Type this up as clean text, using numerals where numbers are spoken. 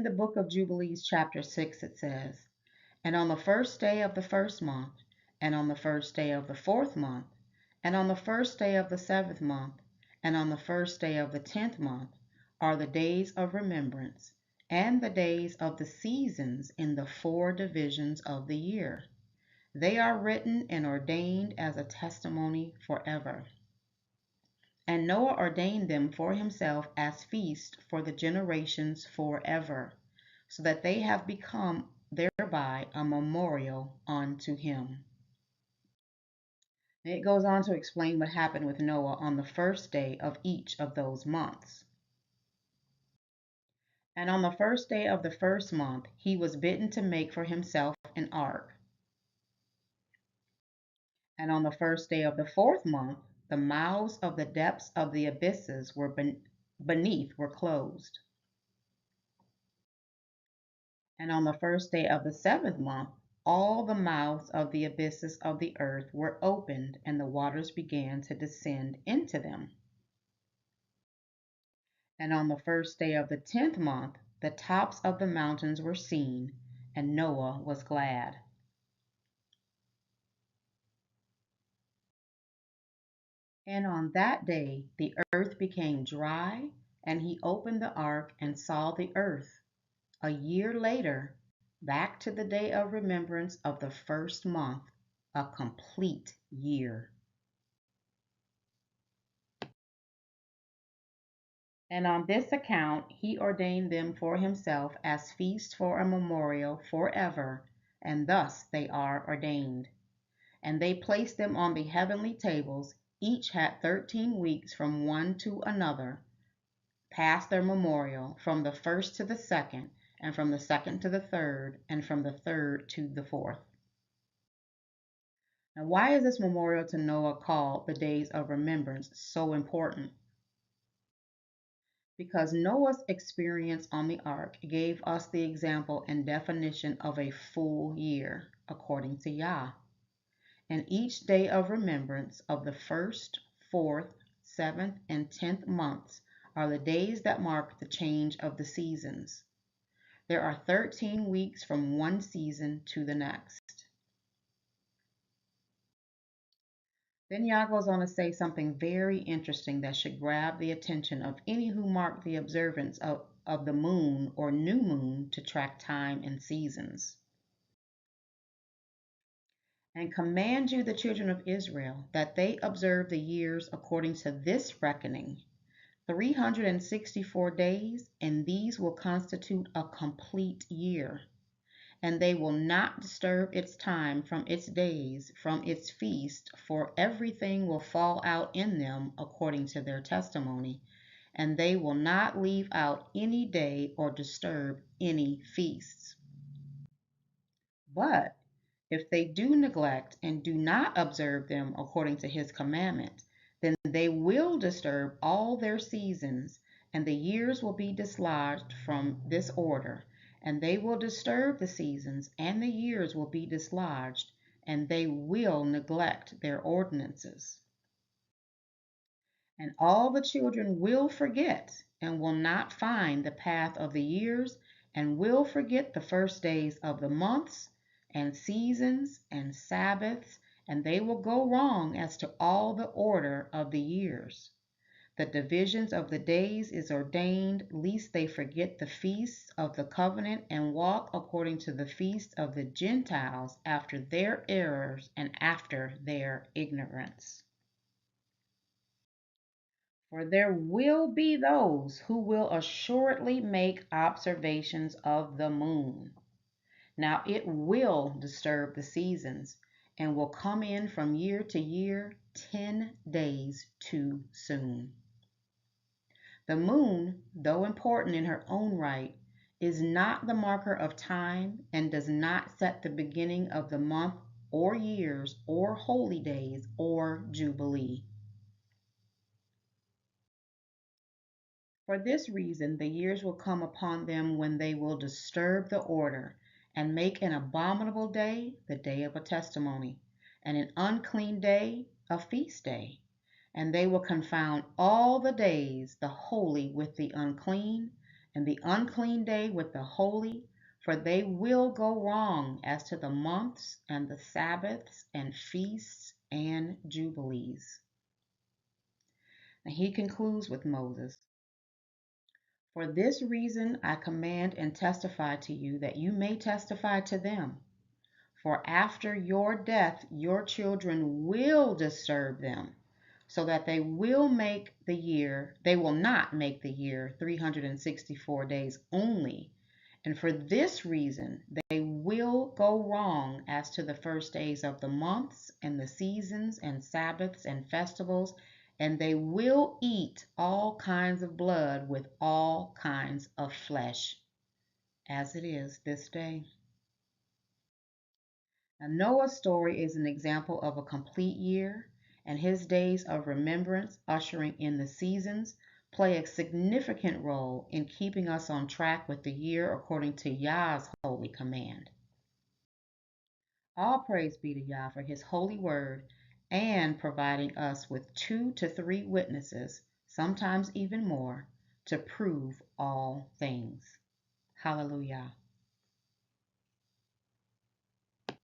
the book of Jubilees, chapter 6, it says, "And on the first day of the first month, and on the first day of the fourth month, and on the first day of the seventh month, and on the first day of the 10th month are the days of remembrance, and the days of the seasons in the 4 divisions of the year. They are written and ordained as a testimony forever." And Noah ordained them for himself as feasts for the generations forever, so that they have become thereby a memorial unto him. And it goes on to explain what happened with Noah on the first day of each of those months. "And on the first day of the first month he was bidden to make for himself an ark. And on the first day of the fourth month the mouths of the depths of the abysses were beneath were closed. And on the first day of the seventh month all the mouths of the abysses of the earth were opened, and the waters began to descend into them. And on the first day of the 10th month the tops of the mountains were seen, and Noah was glad. And on that day the earth became dry, and he opened the ark and saw the earth. A year later, back to the day of remembrance of the first month, a complete year. And on this account he ordained them for himself as feasts for a memorial forever, and thus they are ordained. And they placed them on the heavenly tables. Each had 13 weeks from one to another, past their memorial, from the first to the second, and from the second to the third, and from the third to the fourth. Now, why is this memorial to Noah called the days of remembrance so important? Because Noah's experience on the ark gave us the example and definition of a full year, according to Yah. And each day of remembrance of the first, fourth, seventh, and 10th months are the days that mark the change of the seasons. There are 13 weeks from one season to the next. Then Yah goes on to say something very interesting that should grab the attention of any who mark the observance of the moon or new moon to track time and seasons. "And command you, the children of Israel, that they observe the years according to this reckoning, 364 days, and these will constitute a complete year. And they will not disturb its time from its days, from its feast, for everything will fall out in them according to their testimony, and they will not leave out any day or disturb any feasts. But if they do neglect and do not observe them according to his commandment, then they will disturb all their seasons, and the years will be dislodged from this order, and they will disturb the seasons, and the years will be dislodged, and they will neglect their ordinances. And all the children will forget, and will not find the path of the years, and will forget the first days of the months, and seasons, and Sabbaths, and they will go wrong as to all the order of the years. The divisions of the days is ordained, lest they forget the feasts of the covenant, and walk according to the feasts of the Gentiles after their errors and after their ignorance. For there will be those who will assuredly make observations of the moon. Now it will disturb the seasons, and will come in from year to year 10 days too soon. The moon, though important in her own right, is not the marker of time, and does not set the beginning of the month or years or holy days or jubilee. For this reason the years will come upon them when they will disturb the order, and make an abominable day the day of a testimony, and an unclean day a feast day. And they will confound all the days, the holy with the unclean, and the unclean day with the holy, for they will go wrong as to the months and the Sabbaths and feasts and jubilees. And he concludes with Moses, for this reason I command and testify to you, that you may testify to them. For after your death your children will disturb them, so that they will not make the year 364 days only. And for this reason they will go wrong as to the first days of the months and the seasons and Sabbaths and festivals, and they will eat all kinds of blood with all kinds of flesh, as it is this day. Now, Noah's story is an example of a complete year, and his days of remembrance, ushering in the seasons, play a significant role in keeping us on track with the year according to Yah's holy command. All praise be to Yah for his holy word and providing us with 2 to 3 witnesses, sometimes even more, to prove all things. Hallelujah.